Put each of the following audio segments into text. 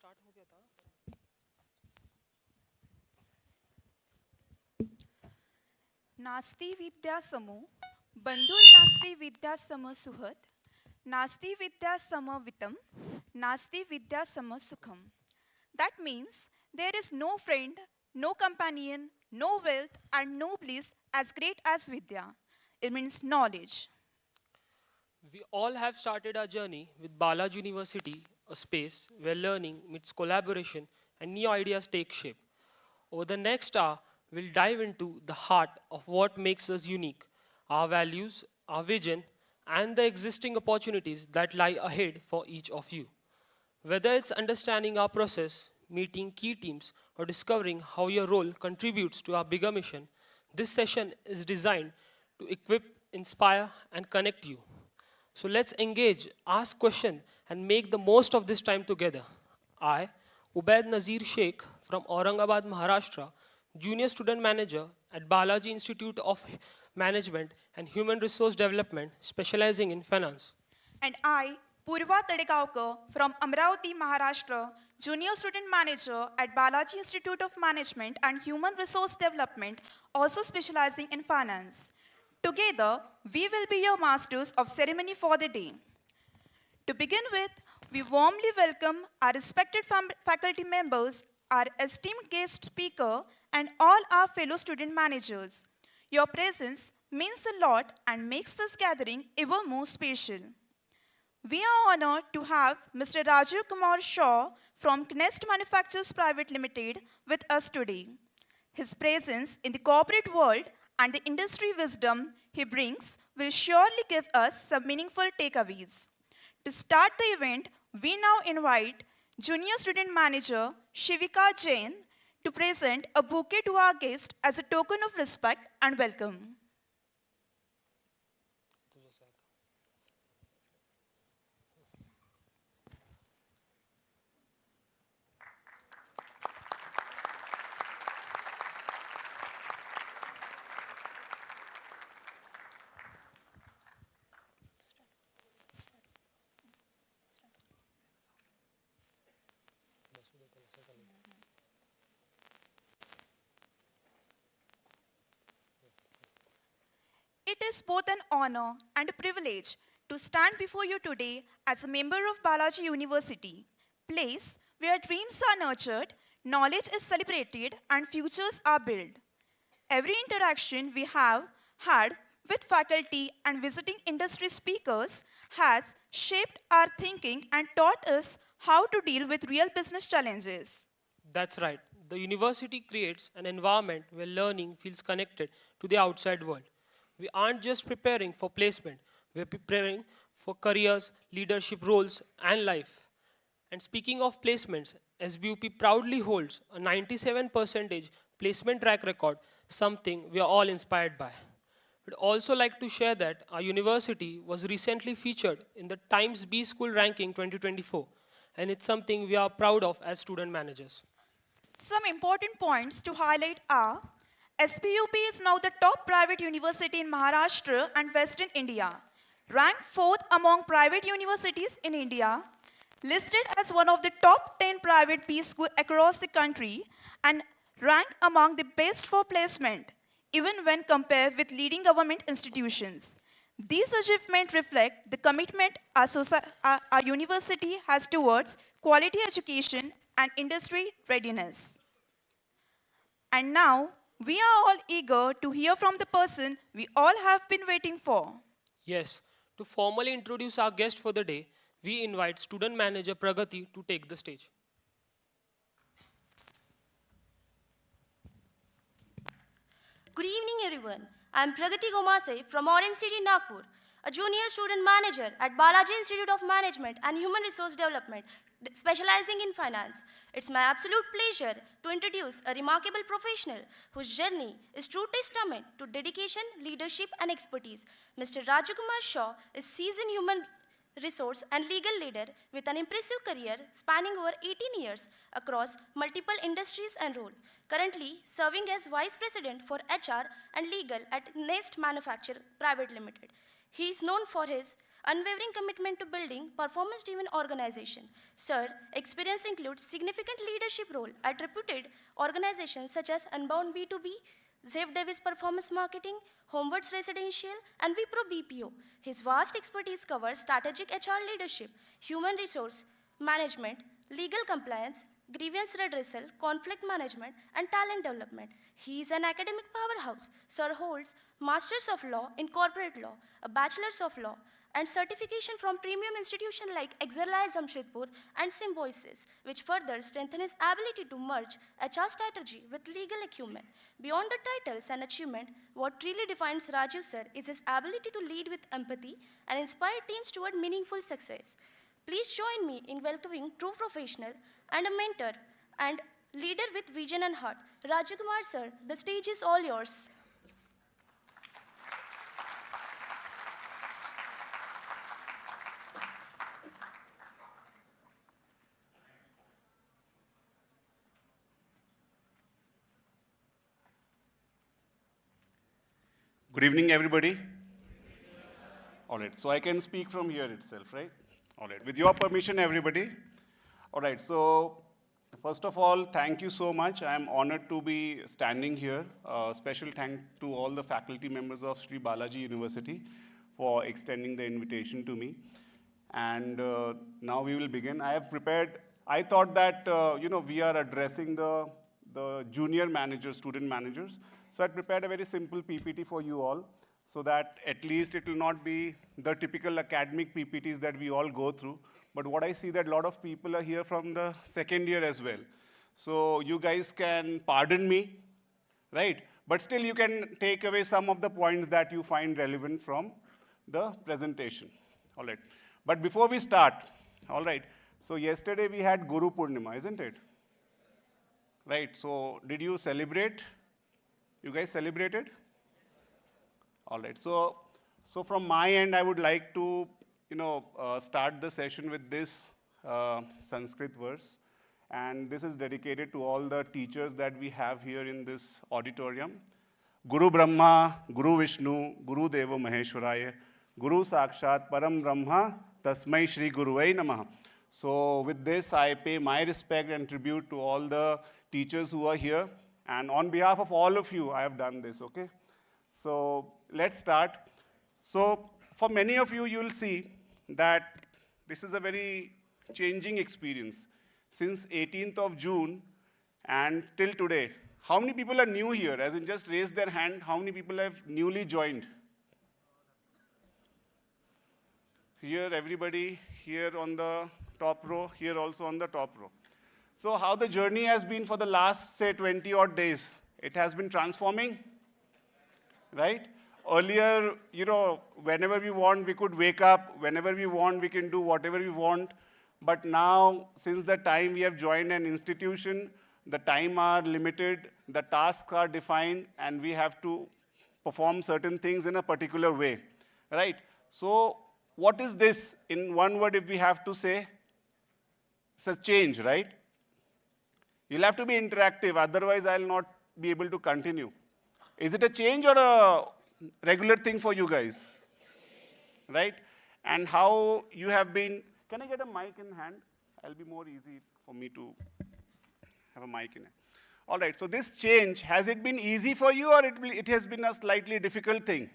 Start हो गया था. नास्ति विद्या समो बंधुर्नास्ति विद्या सम सुहृद नास्ति विद्या सम वित्तम नास्ति vidya sama sukham. That means there is no friend, no companion, no wealth, and no bliss as great as Vidya. It means knowledge. We all have started our journey with Balaji University, a space where learning meets collaboration and new ideas take shape. Over the next hour, we'll dive into the heart of what makes us unique, our values, our vision, and the existing opportunities that lie ahead for each of you. Whether it's understanding our process, meeting key teams, or discovering how your role contributes to our bigger mission, this session is designed to equip, inspire, and connect you. So let's engage, ask questions, and make the most of this time together. I, Ubaid Nazir Sheikh from Aurangabad, Maharashtra, Junior Student Manager at Balaji Institute of Management and Human Resource Development, specializing in finance. And I, Purva Tadekavkar from Amravati, Maharashtra, Junior Student Manager at Balaji Institute of Management and Human Resource Development, also specializing in finance. Together, we will be your masters of ceremony for the day. To begin with, we warmly welcome our respected faculty members, our esteemed guest speaker, and all our fellow student managers. Your presence means a lot and makes this gathering ever more special. We are honored to have Mr. Rajiv Kumar Shaw from Knest Manufacturers Private Limited with us today. His presence in the corporate world and the industry wisdom he brings will surely give us some meaningful takeaways. To start the event, we now invite Junior Student Manager Shivika Jain to present a bouquet to our guest as a token of respect and welcome. It is both an honor and a privilege to stand before you today as a member of Balaji University, place where dreams are nurtured, knowledge is celebrated, and futures are built. Every interaction we have had with faculty and visiting industry speakers has shaped our thinking and taught us how to deal with real business challenges. That's right. The university creates an environment where learning feels connected to the outside world. We aren't just preparing for placement, we're preparing for careers, leadership roles, and life. And speaking of placements, SBUP proudly holds a 97% placement track record, something we are all inspired by. We'd also like to share that our university was recently featured in the Times B School Ranking 2024, and it's something we are proud of as student managers. Some important points to highlight are SBUP is now the top private university in Maharashtra and Western India, ranked fourth among private universities in India, listed as one of the top 10 private B schools across the country, and ranked among the best for placement, even when compared with leading government institutions. These achievements reflect the commitment our university has towards quality education and industry readiness. And now, we are all eager to hear from the person we all have been waiting for. Yes, to formally introduce our guest for the day, we invite student manager Pragati to take the stage. Good evening, everyone. I am Pragati Gomase from Orange City, Nagpur, a junior student manager at Balaji Institute of Management and Human Resource Development, specializing in finance. It's my absolute pleasure to introduce a remarkable professional whose journey is true testament to dedication, leadership, and expertise. Mr. Rajiv Kumar Shaw is seasoned human resource and legal leader with an impressive career spanning over 18 years across multiple industries and roles. Currently serving as Vice President for HR and Legal at Nest Manufacture Private Limited. He is known for his unwavering commitment to building performance-driven organization. Sir, experience includes significant leadership role at reputed organizations such as Unbound B2B, Zev Davis Performance Marketing, Homewards Residential, and Wipro BPO. His vast expertise covers strategic HR leadership, human resource management, legal compliance, grievance redressal, conflict management, and talent development. He is an academic powerhouse. Sir holds Masters of Law in Corporate Law, a Bachelor's of Law, and certification from premium institutions like Exerlai Jamshedpur and Symbiosis, which further strengthen his ability to merge HR strategy with legal acumen. Beyond the titles and achievement, what really defines Rajiv sir is his ability to lead with empathy and inspire teams toward meaningful success. Please join me in welcoming true professional and a mentor and leader with vision and heart. Rajiv Kumar sir, the stage is all yours. Good evening, everybody. All right, so I can speak from here itself, right? All right, with your permission, everybody. All right, so first of all, thank you so much. I am honored to be standing here. Special thank to all the faculty members of Sri Balaji University for extending the invitation to me. And now we will begin. I have prepared, I thought that, we are addressing the junior managers, student managers. So I prepared a very simple PPT for you all so that at least it will not be the typical academic PPTs that we all go through. But what I see that a lot of people are here from the second year as well. So you guys can pardon me, right? But still you can take away some of the points that you find relevant from the presentation, all right? But before we start, all right, so yesterday we had Guru Purnima, isn't it? Right, so did you celebrate? You guys celebrated? All right, so from my end, I would like to, start the session with this Sanskrit verse. And this is dedicated to all the teachers that we have here in this auditorium. Guru Brahma, Guru Vishnu, Guru Deva Maheshwaraya, Guru Sakshat Param Brahma, Tasmai Shri Guruvai Namaha. So with this, I pay my respect and tribute to all the teachers who are here. And on behalf of all of you, I have done this, okay? So let's start. So for many of you, you'll see that this is a very changing experience. Since 18th of June and till today, how many people are new here? As in just raise their hand, how many people have newly joined? Here, everybody, here on the top row, here also on the top row. So how the journey has been for the last, say, 20 odd days? It has been transforming, right? Earlier, whenever we want, we could wake up. Whenever we want, we can do whatever we want. But now, since the time we have joined an institution, the time are limited, the tasks are defined, and we have to perform certain things in a particular way, right? So what is this? In one word, if we have to say, it's a change, right? You'll have to be interactive, otherwise I'll not be able to continue. Is it a change or a regular thing for you guys? Right? And how you have been, can I get a mic in hand? It'll be more easy for me to have a mic in it. All right, so this change, has it been easy for you or it has been a slightly difficult thing?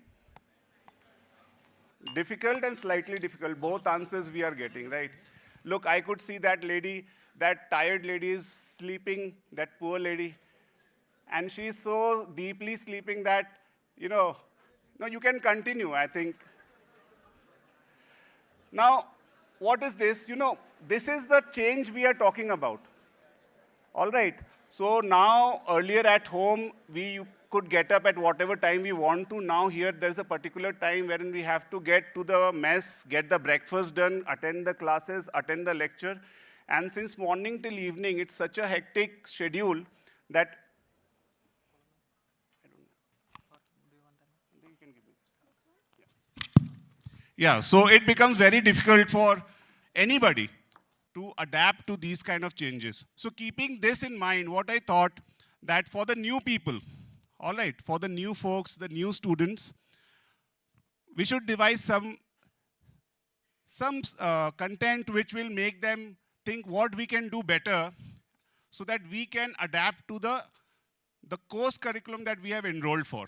Difficult and slightly difficult, both answers we are getting, right? Look, I could see that lady, that tired lady is sleeping, that poor lady. And she's so deeply sleeping that, no, you can continue, I think. Now, what is this? This is the change we are talking about. All right. So now, earlier at home, we could get up at whatever time we want to. Now here, there's a particular time wherein we have to get to the mess, get the breakfast done, attend the classes, attend the lecture. And since morning till evening, it's such a hectic schedule that yeah, so it becomes very difficult for anybody to adapt to these kind of changes. So keeping this in mind, what I thought that for the new people, all right, for the new folks, the new students, we should devise some some content which will make them think what we can do better so that we can adapt to the course curriculum that we have enrolled for.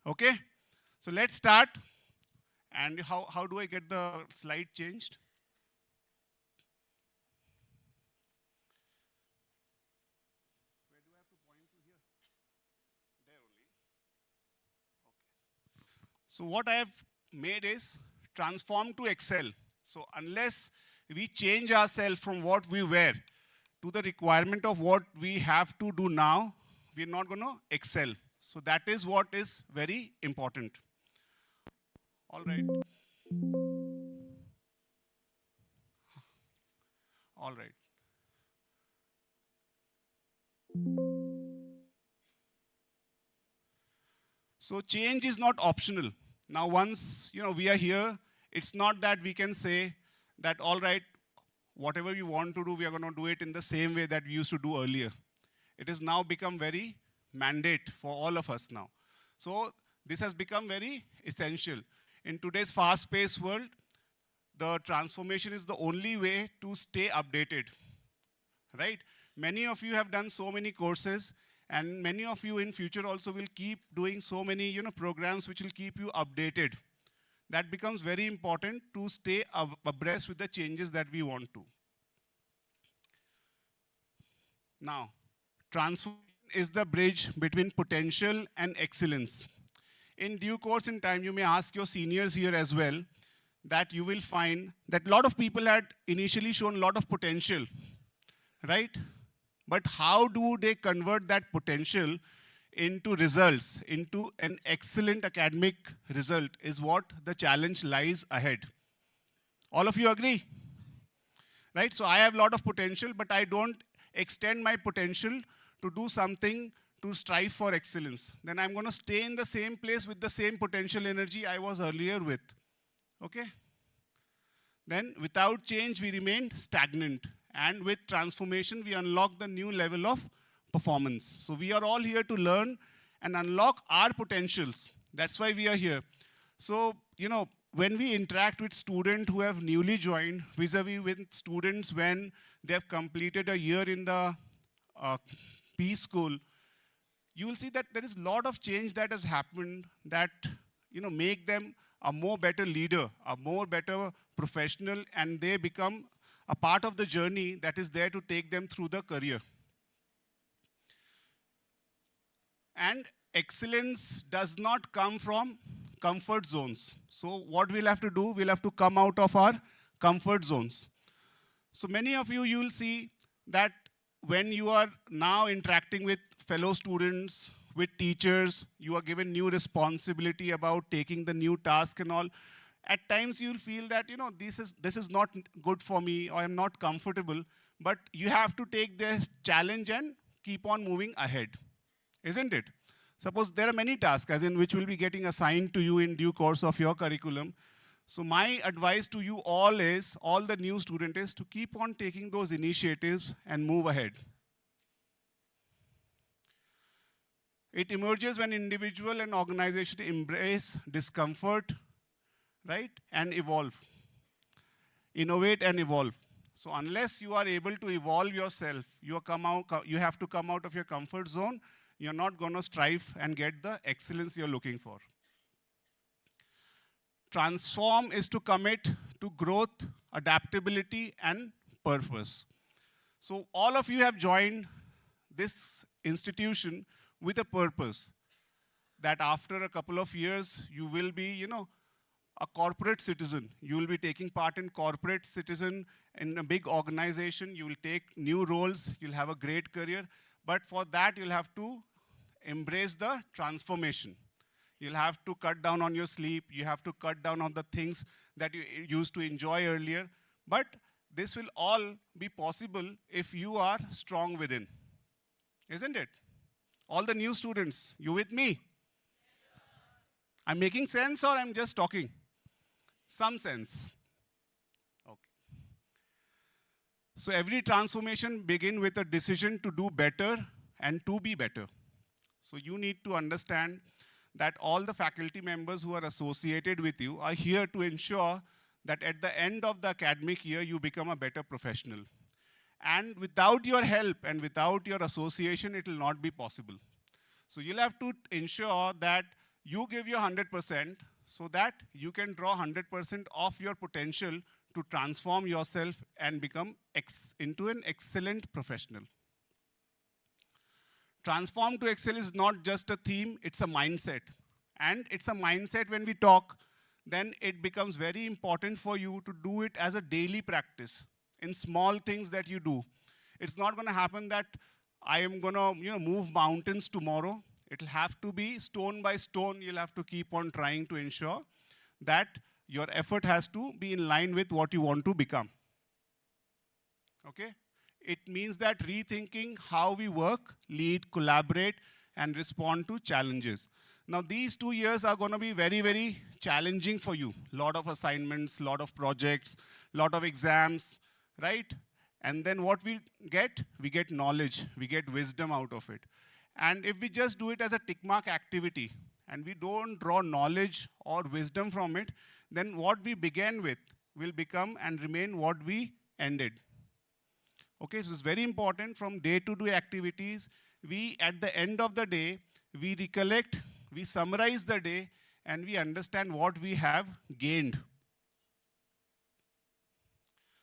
Okay? So let's start. And how do I get the slide changed? Where do I have to point to here? There only. Okay. So what I have made is transform to excel. So unless we change ourselves from what we were to the requirement of what we have to do now, we're not going to excel. So that is what is very important. All right. All right. So change is not optional. Now once we are here, it's not that we can say that all right, whatever we want to do, we are going to do it in the same way that we used to do earlier. It has now become very mandate for all of us now. So this has become very essential. In today's fast-paced world, the transformation is the only way to stay updated, right? Many of you have done so many courses, and many of you in future also will keep doing so many programs which will keep you updated. That becomes very important to stay abreast with the changes that we want to. Now, transformation is the bridge between potential and excellence. In due course in time, you may ask your seniors here as well, that you will find that a lot of people had initially shown a lot of potential, right? But how do they convert that potential into results, into an excellent academic result is what the challenge lies ahead. All of you agree? Right? So I have a lot of potential, but I don't extend my potential to do something to strive for excellence. Then I'm going to stay in the same place with the same potential energy I was earlier with. Okay? Then without change, we remain stagnant. And with transformation, we unlock the new level of performance. So we are all here to learn and unlock our potentials. That's why we are here. So, when we interact with students who have newly joined, vis-a-vis with students when they have completed a year in the P school, you will see that there is a lot of change that has happened that, make them a more better leader, a more better professional, and they become a part of the journey that is there to take them through the career. And excellence does not come from comfort zones. So what we'll have to do, we'll have to come out of our comfort zones. So many of you, you'll see that when you are now interacting with fellow students, with teachers, you are given new responsibility about taking the new task and all. At times you'll feel that, this is not good for me, or I'm not comfortable, but you have to take this challenge and keep on moving ahead, isn't it? Suppose there are many tasks, as in which will be getting assigned to you in due course of your curriculum. So my advice to you all is, all the new students, is to keep on taking those initiatives and move ahead. It emerges when individual and organization embrace discomfort, right, and evolve. Innovate and evolve. So unless you are able to evolve yourself, you have to come out of your comfort zone. You're not going to strive and get the excellence you're looking for. Transform is to commit to growth, adaptability, and purpose. So all of you have joined this institution with a purpose, that after a couple of years, you will be, a corporate citizen. You will be taking part in corporate citizen in a big organization. You will take new roles. You'll have a great career. But for that, you'll have to embrace the transformation. You'll have to cut down on your sleep. You have to cut down on the things that you used to enjoy earlier. But this will all be possible if you are strong within. Isn't it? All the new students, you with me? I'm making sense, or I'm just talking? Some sense. Okay. So every transformation begins with a decision to do better and to be better. So you need to understand that all the faculty members who are associated with you are here to ensure that at the end of the academic year, you become a better professional. And without your help and without your association, it will not be possible. So you'll have to ensure that you give your 100% so that you can draw 100% of your potential to transform yourself and become into an excellent professional. Transform to excel is not just a theme, it's a mindset. And it's a mindset when we talk, then it becomes very important for you to do it as a daily practice in small things that you do. It's not going to happen that I am going to move mountains tomorrow. It'll have to be stone by stone. You'll have to keep on trying to ensure that your effort has to be in line with what you want to become. Okay? It means that rethinking how we work, lead, collaborate, and respond to challenges. Now, these 2 years are going to be very, very challenging for you. Lot of assignments, lot of projects, lot of exams, right? And then what we get knowledge, we get wisdom out of it. And if we just do it as a tick mark activity, and we don't draw knowledge or wisdom from it, then what we began with will become and remain what we ended. Okay, so it's very important from day-to-day activities, we, at the end of the day, we recollect, we summarize the day, and we understand what we have gained.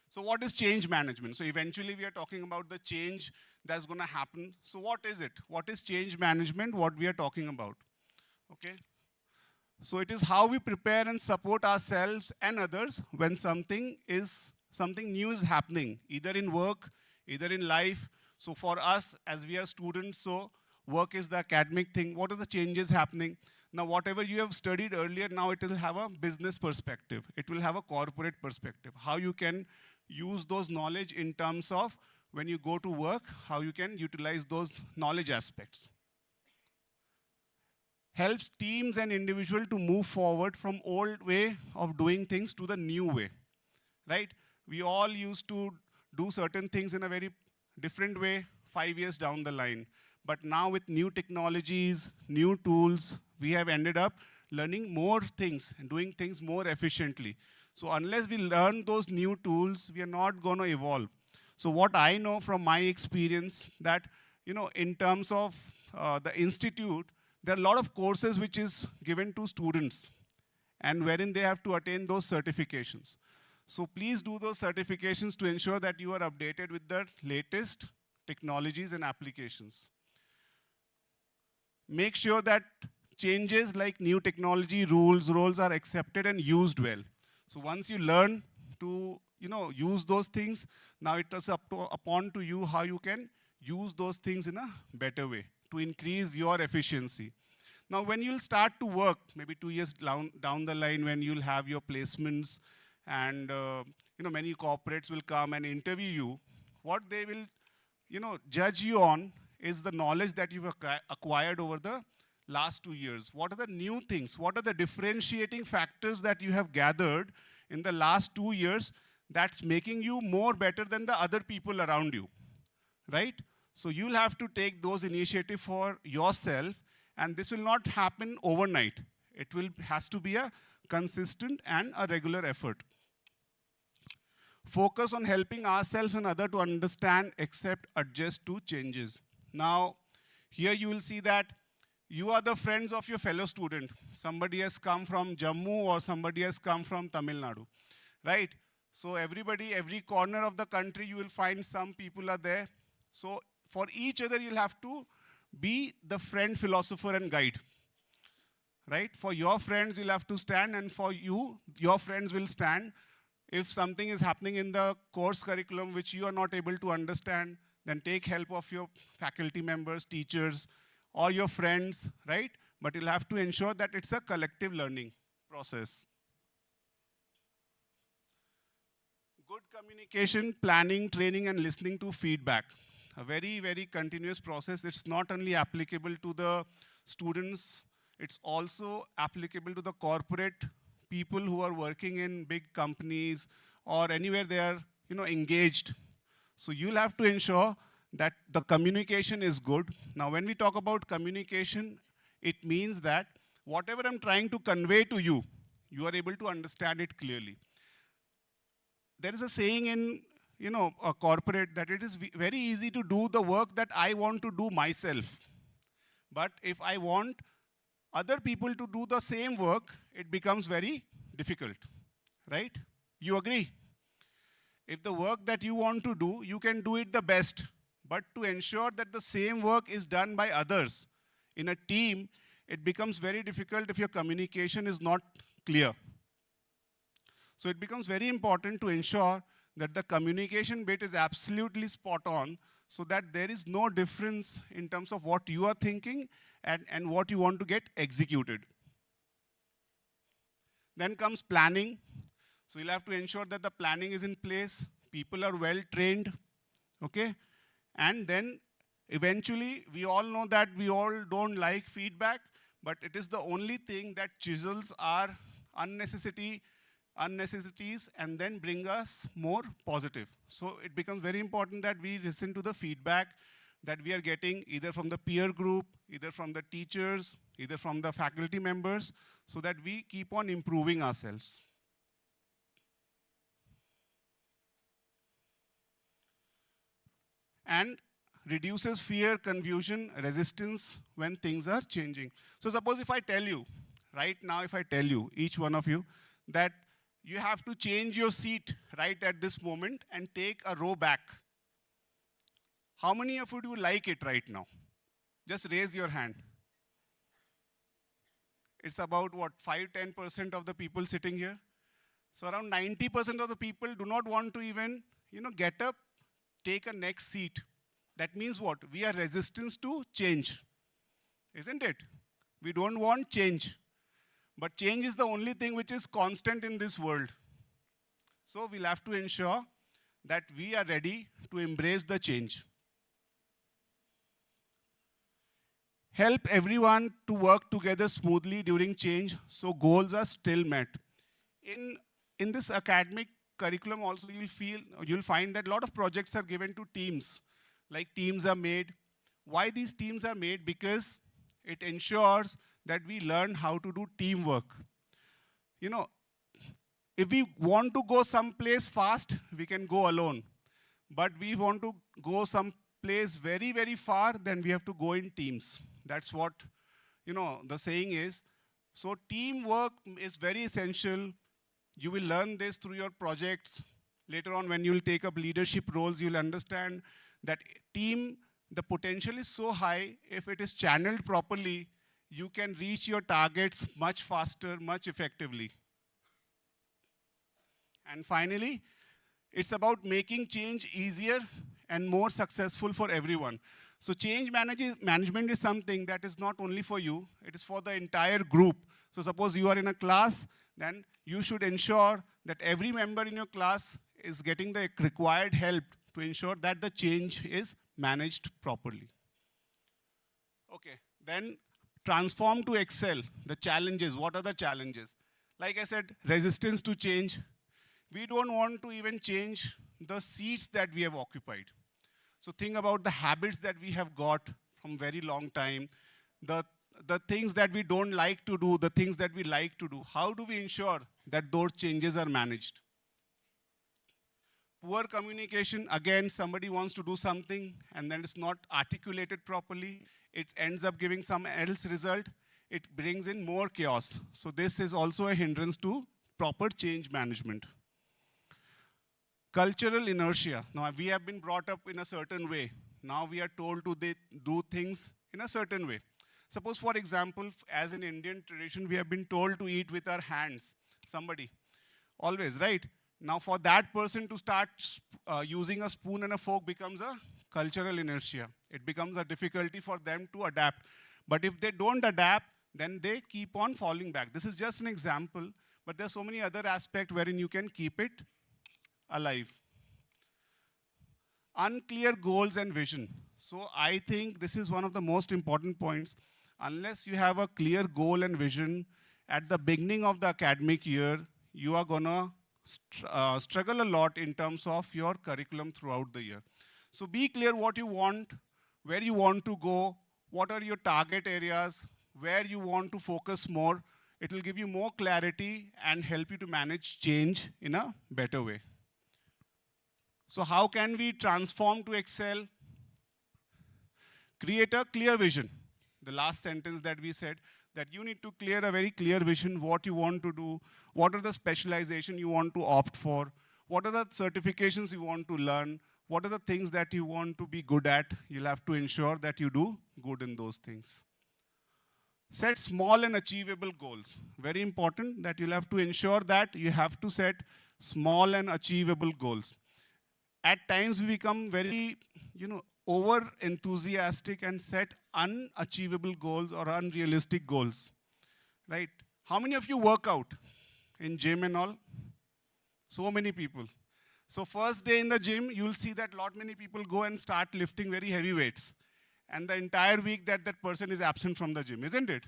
So what is change management? So eventually we are talking about the change that's going to happen. So what is it? What is change management? What we are talking about? Okay. So it is how we prepare and support ourselves and others when something new is happening, either in work, either in life. So for us, as we are students, so work is the academic thing. What are the changes happening? Now, whatever you have studied earlier, now it will have a business perspective. It will have a corporate perspective. How you can use those knowledge in terms of when you go to work, how you can utilize those knowledge aspects. Helps teams and individuals to move forward from old way of doing things to the new way, right? We all used to do certain things in a very different way 5 years down the line. But now with new technologies, new tools, we have ended up learning more things and doing things more efficiently. So unless we learn those new tools, we are not going to evolve. So what I know from my experience that, in terms of the institute, there are a lot of courses which is given to students and wherein they have to attain those certifications. So please do those certifications to ensure that you are updated with the latest technologies and applications. Make sure that changes like new technology, roles are accepted and used well. So once you learn to use those things, now it is upon to you how you can use those things in a better way to increase your efficiency. Now when you'll start to work, maybe 2 years down the line when you'll have your placements and many corporates will come and interview you, what they will judge you on is the knowledge that you've acquired over the last 2 years. What are the new things? What are the differentiating factors that you have gathered in the last 2 years that's making you more better than the other people around you, right? So you'll have to take those initiatives for yourself, and this will not happen overnight. It has to be a consistent and a regular effort. Focus on helping ourselves and others to understand, accept, adjust to changes. Now, here you will see that you are the friends of your fellow student. Somebody has come from Jammu or somebody has come from Tamil Nadu, right? So everybody, every corner of the country, you will find some people are there. So for each other, you'll have to be the friend, philosopher, and guide, right? For your friends, you'll have to stand, and for you, your friends will stand. If something is happening in the course curriculum which you are not able to understand, then take help of your faculty members, teachers, or your friends, right? But you'll have to ensure that it's a collective learning process. Good communication, planning, training, and listening to feedback. A very, very continuous process. It's not only applicable to the students, it's also applicable to the corporate people who are working in big companies or anywhere they are engaged. So you'll have to ensure that the communication is good. Now when we talk about communication, it means that whatever I'm trying to convey to you, you are able to understand it clearly. there is a saying in, a corporate that it is very easy to do the work that I want to do myself. But if I want other people to do the same work, it becomes very difficult, right? You agree? If the work that you want to do, you can do it the best. But to ensure that the same work is done by others in a team, it becomes very difficult if your communication is not clear. So it becomes very important to ensure that the communication bit is absolutely spot on so that there is no difference in terms of what you are thinking and what you want to get executed. Then comes planning. So you'll have to ensure that the planning is in place, people are well trained, okay? And then eventually, we all know that we all don't like feedback, but it is the only thing that chisels our unnecessities and then bring us more positive. So it becomes very important that we listen to the feedback that we are getting either from the peer group, either from the teachers, either from the faculty members, so that we keep on improving ourselves. And reduces fear, confusion, resistance when things are changing. So suppose if I tell you, right now if I tell you, each one of you, that you have to change your seat right at this moment and take a row back. How many of you do like it right now? Just raise your hand. It's about what, 5-10% of the people sitting here? So around 90% of the people do not want to even, get up, take a next seat. That means what? We are resistant to change, isn't it? We don't want change. But change is the only thing which is constant in this world. So we'll have to ensure that we are ready to embrace the change. Help everyone to work together smoothly during change so goals are still met. In this academic curriculum also you'll find that a lot of projects are given to teams. Like teams are made. Why these teams are made? Because it ensures that we learn how to do teamwork. If we want to go someplace fast, we can go alone. But we want to go someplace very, very far, then we have to go in teams. That's what, the saying is. So teamwork is very essential. You will learn this through your projects. Later on, when you'll take up leadership roles, you'll understand that team, the potential is so high, if it is channeled properly, you can reach your targets much faster, much effectively. And finally, it's about making change easier and more successful for everyone. So change management is something that is not only for you, it is for the entire group. So suppose you are in a class, then you should ensure that every member in your class is getting the required help to ensure that the change is managed properly. Okay, then transform to excel. The challenges, what are the challenges? Like I said, resistance to change. We don't want to even change the seats that we have occupied. So think about the habits that we have got from very long time, the things that we don't like to do, the things that we like to do. How do we ensure that those changes are managed? Poor communication, again, somebody wants to do something and then it's not articulated properly. It ends up giving some else result. It brings in more chaos. So this is also a hindrance to proper change management. Cultural inertia. Now we have been brought up in a certain way. Now we are told to do things in a certain way. Suppose, for example, as in Indian tradition, we have been told to eat with our hands. Somebody, always, right? Now for that person to start using a spoon and a fork becomes a cultural inertia. It becomes a difficulty for them to adapt. But if they don't adapt, then they keep on falling back. This is just an example, but there's so many other aspects wherein you can keep it alive. Unclear goals and vision. So I think this is one of the most important points. Unless you have a clear goal and vision at the beginning of the academic year, you are gonna struggle a lot in terms of your curriculum throughout the year. So be clear what you want, where you want to go, what are your target areas, where you want to focus more. It will give you more clarity and help you to manage change in a better way. So how can we transform to excel? Create a clear vision. The last sentence that we said, that you need to clear a very clear vision, what you want to do, what are the specialization you want to opt for, what are the certifications you want to learn, what are the things that you want to be good at. You'll have to ensure that you do good in those things. Set small and achievable goals. Very important that you'll have to ensure that you have to set small and achievable goals. At times we become very, over enthusiastic and set unachievable goals or unrealistic goals, right? How many of you work out in gym and all? So many people. So first day in the gym, you'll see that lot many people go and start lifting very heavy weights. And the entire week that person is absent from the gym, isn't it?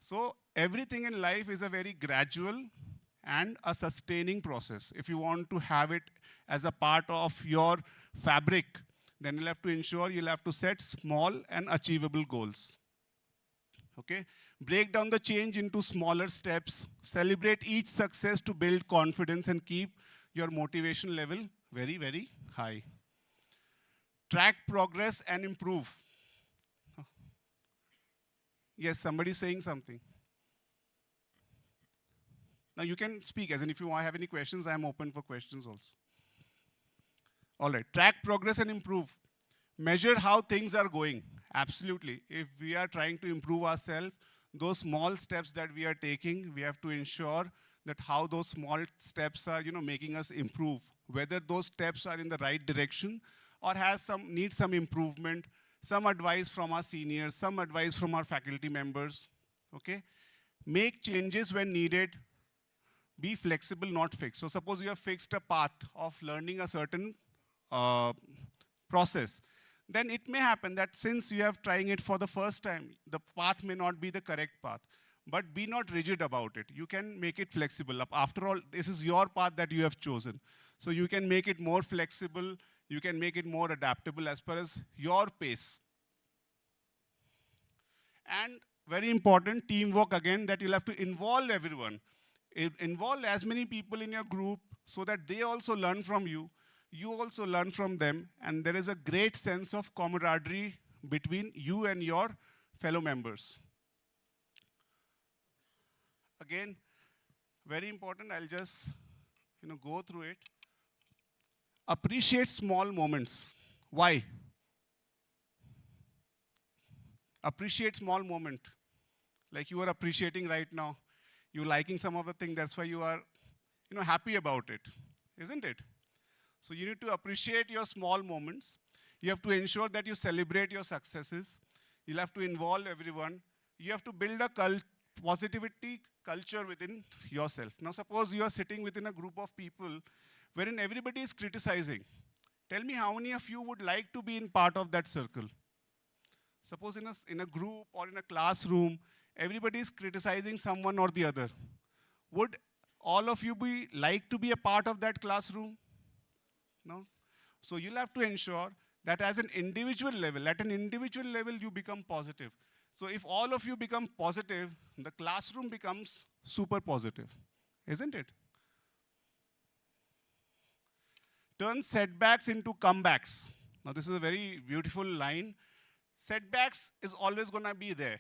So everything in life is a very gradual and a sustaining process. If you want to have it as a part of your fabric, then you'll have to ensure you'll have to set small and achievable goals. Okay? Break down the change into smaller steps. Celebrate each success to build confidence and keep your motivation level very, very high. Track progress and improve. Yes, somebody's saying something. Now you can speak, as in if you have any questions, I am open for questions also. All right, track progress and improve. Measure how things are going. Absolutely. If we are trying to improve ourselves, those small steps that we are taking, we have to ensure that how those small steps are, making us improve. Whether those steps are in the right direction or need some improvement, some advice from our seniors, some advice from our faculty members. Okay? Make changes when needed. Be flexible, not fixed. So suppose you have fixed a path of learning a certain process. Then it may happen that since you have trying it for the first time, the path may not be the correct path. But be not rigid about it. You can make it flexible. After all, this is your path that you have chosen. So you can make it more flexible. You can make it more adaptable as per as your pace. And very important, teamwork again, that you'll have to involve everyone. Involve as many people in your group so that they also learn from you. You also learn from them. And there is a great sense of camaraderie between you and your fellow members. Again, very important, I'll just go through it. Appreciate small moments. Why? Appreciate small moment. Like you are appreciating right now. You're liking some of the things, that's why you are happy about it, isn't it? So you need to appreciate your small moments. You have to ensure that you celebrate your successes. You'll have to involve everyone. You have to build a positivity culture within yourself. Now suppose you are sitting within a group of people wherein everybody is criticizing. Tell me how many of you would like to be in part of that circle? Suppose in a group or in a classroom, everybody is criticizing someone or the other. Would all of you like to be a part of that classroom? No? So you'll have to ensure that as an individual level, at an individual level, you become positive. So if all of you become positive, the classroom becomes super positive, isn't it? Turn setbacks into comebacks. Now this is a very beautiful line. Setbacks is always going to be there.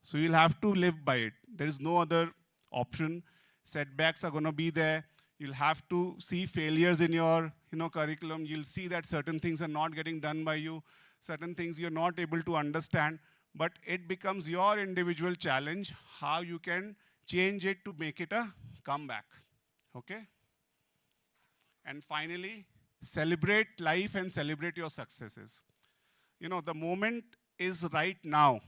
So you'll have to live by it. There is no other option. Setbacks are going to be there. You'll have to see failures in your curriculum. You'll see that certain things are not getting done by you. Certain things you're not able to understand. But it becomes your individual challenge, how you can change it to make it a comeback. Okay? And finally, celebrate life and celebrate your successes. The moment is right now.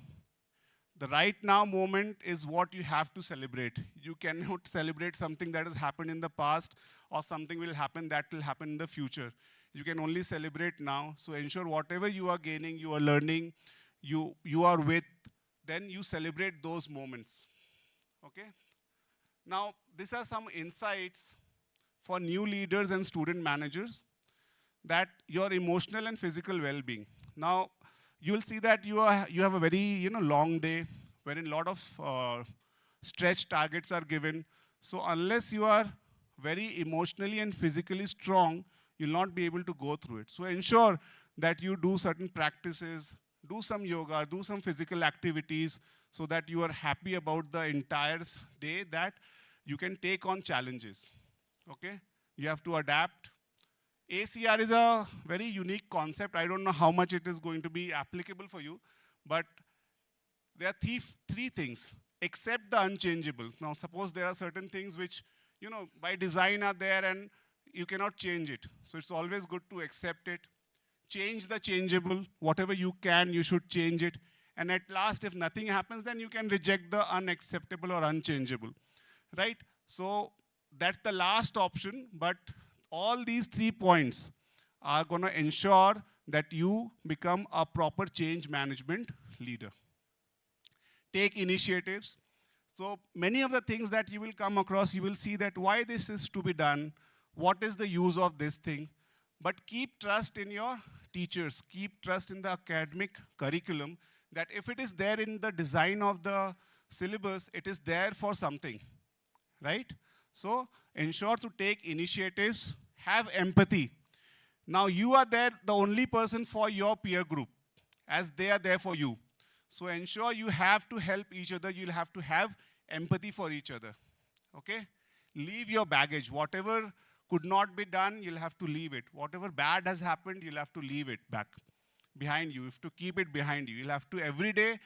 The right now moment is what you have to celebrate. You cannot celebrate something that has happened in the past or something will happen that will happen in the future. You can only celebrate now. So ensure whatever you are gaining, you are learning, you are with, then you celebrate those moments. Okay? Now, these are some insights for new leaders and student managers, that your emotional and physical well-being. Now, you'll see that you have a very long day, wherein a lot of stretch targets are given. So unless you are very emotionally and physically strong, you'll not be able to go through it. So ensure that you do certain practices, do some yoga, do some physical activities so that you are happy about the entire day, that you can take on challenges, okay? You have to adapt. ACR is a very unique concept. I don't know how much it is going to be applicable for you, but there are three things. Accept the unchangeable. Now, suppose there are certain things which, by design are there and you cannot change it. So it's always good to accept it. Change the changeable. Whatever you can, you should change it. And at last, if nothing happens, then you can reject the unacceptable or unchangeable, right? So that's the last option, but all these 3 points are going to ensure that you become a proper change management leader. Take initiatives. So many of the things that you will come across, you will see that why this is to be done, what is the use of this thing, but keep trust in your teachers, keep trust in the academic curriculum, that if it is there in the design of the syllabus, it is there for something, right? So ensure to take initiatives, have empathy. Now you are there, the only person for your peer group, as they are there for you. So ensure you have to help each other, you'll have to have empathy for each other, okay? Leave your baggage. Whatever could not be done, you'll have to leave it. Whatever bad has happened, you'll have to leave it back behind you. You have to keep it behind you. You'll have to every day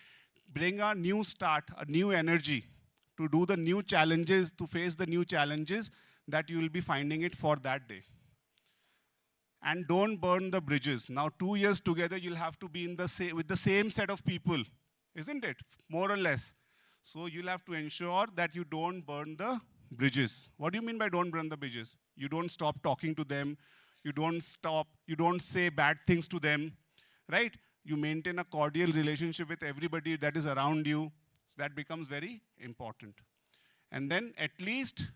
bring a new start, a new energy to do the new challenges, to face the new challenges that you will be finding it for that day. And don't burn the bridges. Now 2 years together, you'll have to be with the same set of people, isn't it? More or less. So you'll have to ensure that you don't burn the bridges. What do you mean by don't burn the bridges? You don't stop talking to them. You don't say bad things to them, right? You maintain a cordial relationship with everybody that is around you. So that becomes very important. And then at least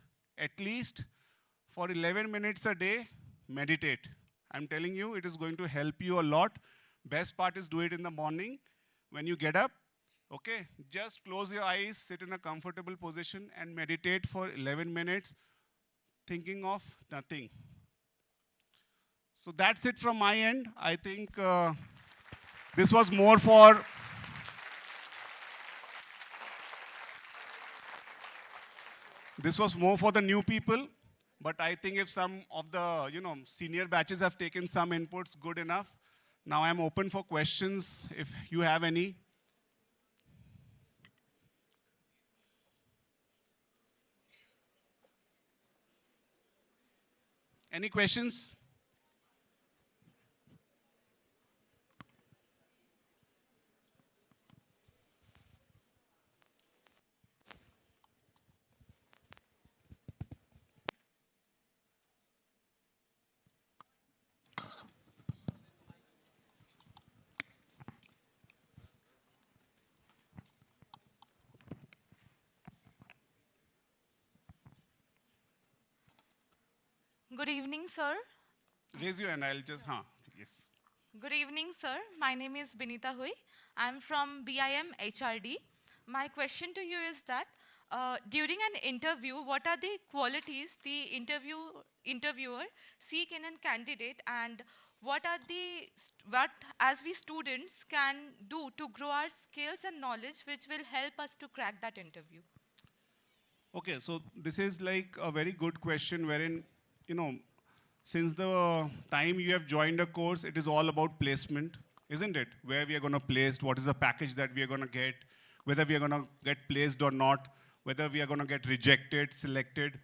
for 11 minutes a day, meditate. I'm telling you, it is going to help you a lot. Best part is do it in the morning when you get up. Okay, just close your eyes, sit in a comfortable position and meditate for 11 minutes, thinking of nothing. So that's it from my end. I think this was more for the new people. But I think if some of the senior batches have taken some inputs, good enough. Now I'm open for questions if you have any. Any questions? Good evening, sir. Raise your hand, I'll just, yes. Good evening, sir. My name is Binita Hui. I'm from BIM HRD. My question to you is that during an interview, what are the qualities the interviewer seek in a candidate, and what as we students can do to grow our skills and knowledge which will help us to crack that interview? Okay, so this is like a very good question wherein, since the time you have joined a course, it is all about placement, isn't it? Where we are going to place, what is the package that we are going to get, whether we are going to get placed or not, whether we are going to get rejected, selected.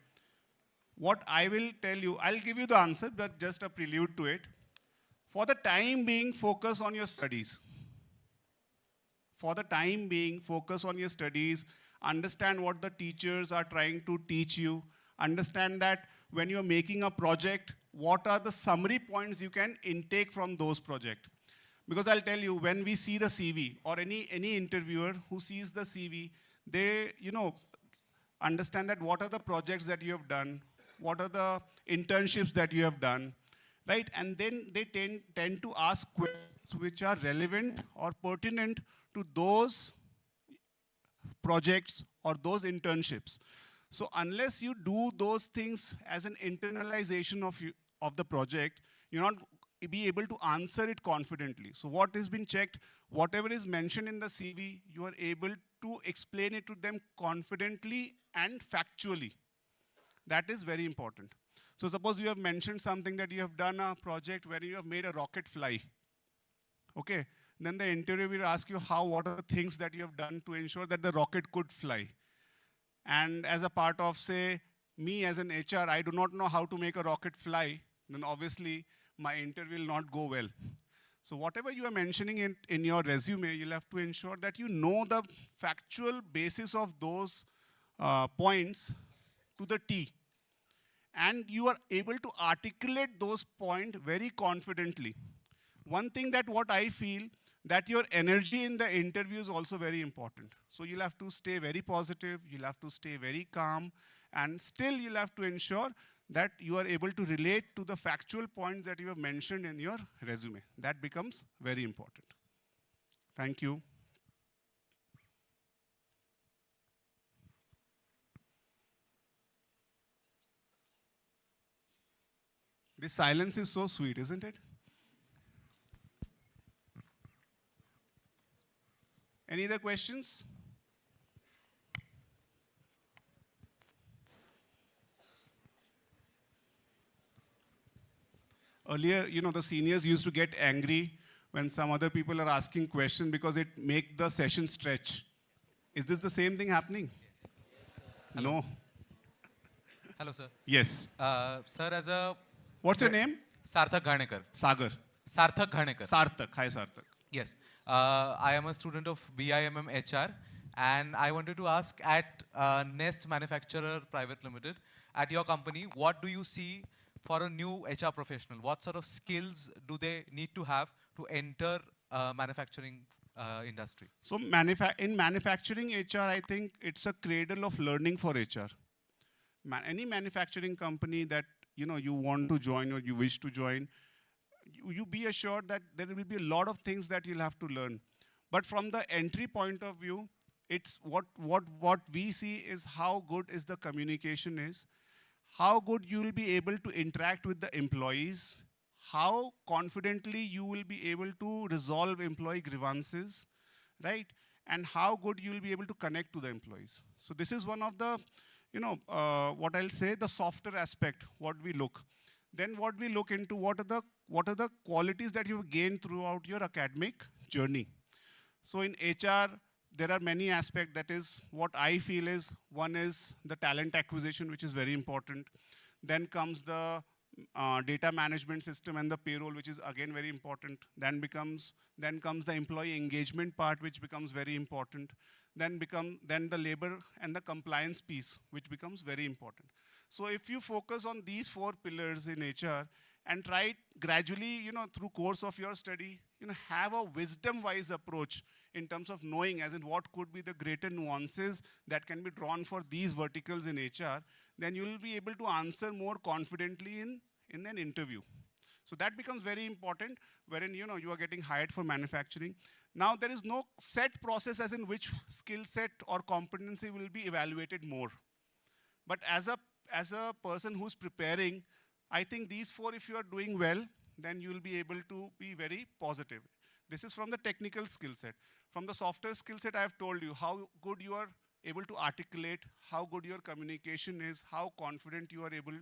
What I will tell you, I'll give you the answer, but just a prelude to it. For the time being, focus on your studies. For the time being, focus on your studies. Understand what the teachers are trying to teach you. Understand that when you're making a project, what are the summary points you can intake from those projects. Because I'll tell you, when we see the CV, or any interviewer who sees the CV, they understand that what are the projects that you have done, what are the internships that you have done, right? And then they tend to ask questions which are relevant or pertinent to those projects or those internships. So unless you do those things as an internalization of the project, you're not be able to answer it confidently. So what has been checked, whatever is mentioned in the CV, you are able to explain it to them confidently and factually. That is very important. So suppose you have mentioned something that you have done a project where you have made a rocket fly. Okay, then the interviewer will ask you what are the things that you have done to ensure that the rocket could fly. And as a part of, say, me as an HR, I do not know how to make a rocket fly, then obviously my interview will not go well. So whatever you are mentioning in your resume, you'll have to ensure that you know the factual basis of those points to the T. And you are able to articulate those points very confidently. One thing that what I feel, that your energy in the interview is also very important. So you'll have to stay very positive, you'll have to stay very calm, and still you'll have to ensure that you are able to relate to the factual points that you have mentioned in your resume. That becomes very important. Thank you. This silence is so sweet, isn't it? Any other questions? Earlier, the seniors used to get angry when some other people are asking questions because it makes the session stretch. Is this the same thing happening? Yes, No. Hello, sir. Yes. Sir, as a... What's your name? Sarthak Ghanekar. Sagar. Sarthak Ghanekar. Sarthak. Hi, Sarthak. Yes. I am a student of BIMM HR, and I wanted to ask at Nest Manufacturer Private Limited, at your company, what do you see for a new HR professional? What sort of skills do they need to have to enter manufacturing industry? So in manufacturing HR, I think it's a cradle of learning for HR. Any manufacturing company that you want to join or you wish to join, you be assured that there will be a lot of things that you'll have to learn. But from the entry point of view, it's what we see is how good is the communication is, how good you will be able to interact with the employees, how confidently you will be able to resolve employee grievances, right? And how good you will be able to connect to the employees. So this is one of the, what I'll say, the softer aspect, what we look. Then what we look into, what are the qualities that you've gained throughout your academic journey. So in HR, there are many aspects. That is what I feel is, one is the talent acquisition, which is very important. Then comes the data management system and the payroll, which is again very important. Then comes the employee engagement part, which becomes very important. Then the labor and the compliance piece, which becomes very important. So if you focus on these 4 pillars in HR and try gradually, through course of your study, have a wisdom-wise approach in terms of knowing as in what could be the greater nuances that can be drawn for these verticals in HR, then you will be able to answer more confidently in an interview. So that becomes very important, wherein you are getting hired for manufacturing. Now there is no set process as in which skill set or competency will be evaluated more. But as a person who's preparing, I think these 4, if you are doing well, then you will be able to be very positive. This is from the technical skill set. From the softer skill set, I have told you how good you are able to articulate, how good your communication is, how confident you are able,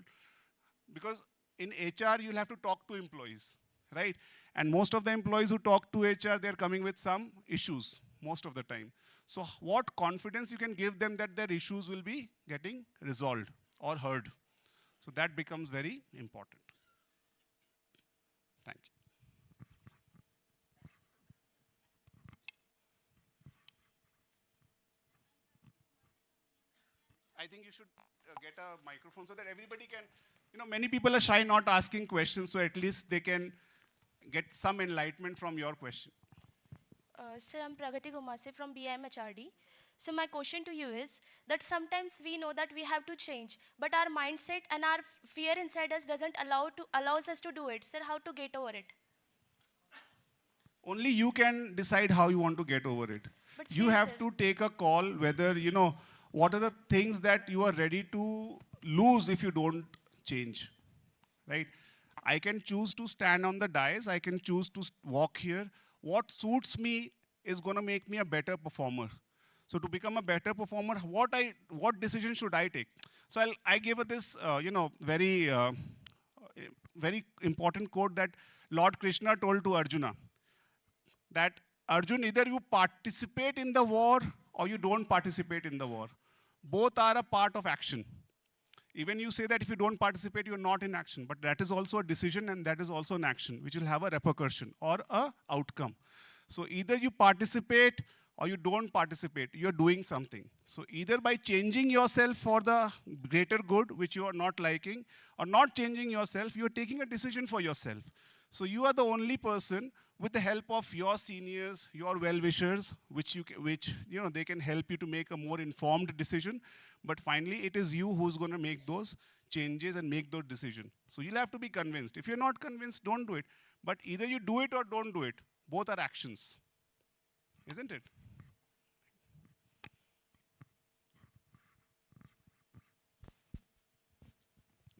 because in HR, you'll have to talk to employees, right? And most of the employees who talk to HR, they're coming with some issues most of the time. So what confidence you can give them that their issues will be getting resolved or heard. So that becomes very important. Thank you. I think you should get a microphone so that everybody can, many people are shy not asking questions, so at least they can get some enlightenment from your question. Sir, I'm Pragati Kumar from BIMHRD. So my question to you is that sometimes we know that we have to change, but our mindset and our fear inside us doesn't allows us to do it. Sir, how to get over it? Only you can decide how you want to get over it. But You still, have sir, to take a call whether, what are the things that you are ready to lose if you don't change, right? I can choose to stand on the dais, I can choose to walk here. What suits me is going to make me a better performer. So to become a better performer, what decision should I take? So I gave this, very important quote that Lord Krishna told to Arjuna, that Arjun, either you participate in the war or you don't participate in the war. Both are a part of action. Even you say that if you don't participate, you're not in action, but that is also a decision and that is also an action, which will have a repercussion or a outcome. So either you participate or you don't participate, you're doing something. So either by changing yourself for the greater good, which you are not liking, or not changing yourself, you're taking a decision for yourself. So you are the only person, with the help of your seniors, your well-wishers, which they can help you to make a more informed decision. But finally, it is you who's going to make those changes and make those decisions. So you'll have to be convinced. If you're not convinced, don't do it. But either you do it or don't do it. Both are actions, isn't it?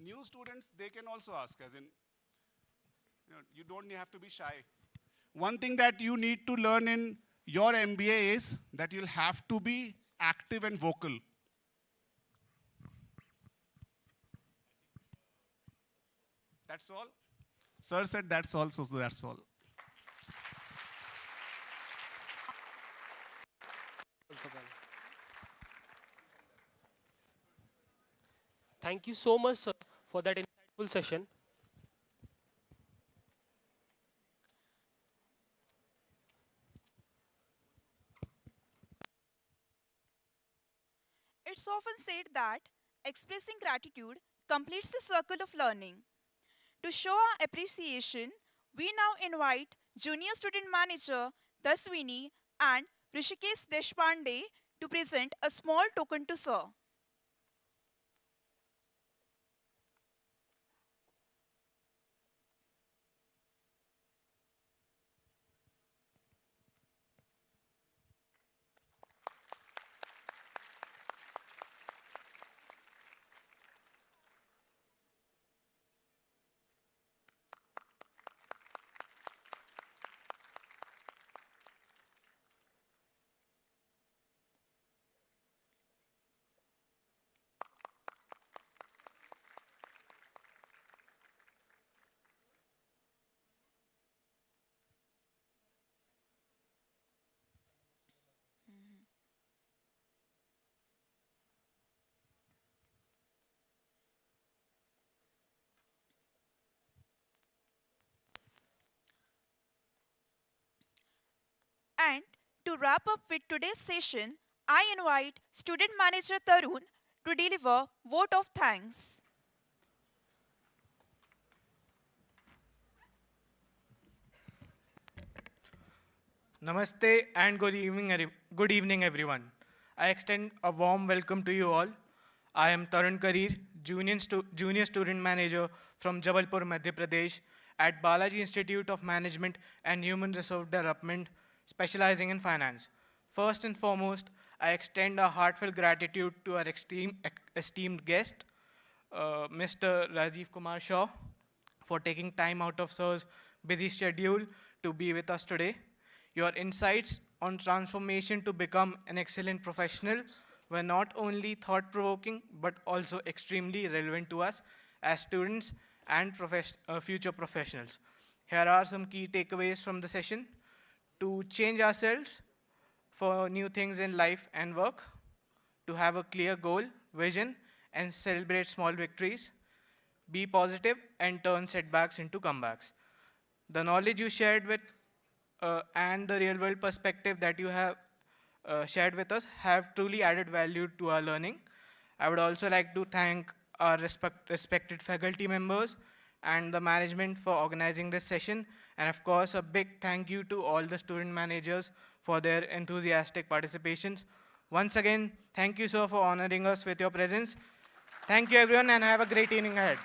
New students, they can also ask, as in, you don't have to be shy. One thing that you need to learn in your MBA is that you'll have to be active and vocal. That's all? Sir said that's all, so that's all. Thank you so much, sir, for that insightful session. It's often said that expressing gratitude completes the circle of learning. To show our appreciation, we now invite Junior Student Manager Daswini and Rishikesh Deshpande to present a small token to Sir. And to wrap up with today's session, I invite Student Manager Tarun to deliver vote of thanks. Namaste and good evening everyone. I extend a warm welcome to you all. I am Tarun Karir, Junior Student Manager from Jabalpur, Madhya Pradesh at Balaji Institute of Management and Human Resource Development, specializing in finance. First and foremost, I extend a heartfelt gratitude to our esteemed guest, Mr. Rajiv Kumar Shaw, for taking time out of Sir's busy schedule to be with us today. Your insights on transformation to become an excellent professional were not only thought-provoking, but also extremely relevant to us as students and future professionals. Here are some key takeaways from the session. To change ourselves for new things in life and work, to have a clear goal, vision, and celebrate small victories, be positive and turn setbacks into comebacks. The knowledge you shared with and the real world perspective that you have shared with us have truly added value to our learning. I would also like to thank our respected faculty members and the management for organizing this session. And of course, a big thank you to all the student managers for their enthusiastic participations. Once again, thank you, sir, for honoring us with your presence. Thank you, everyone, and have a great evening ahead.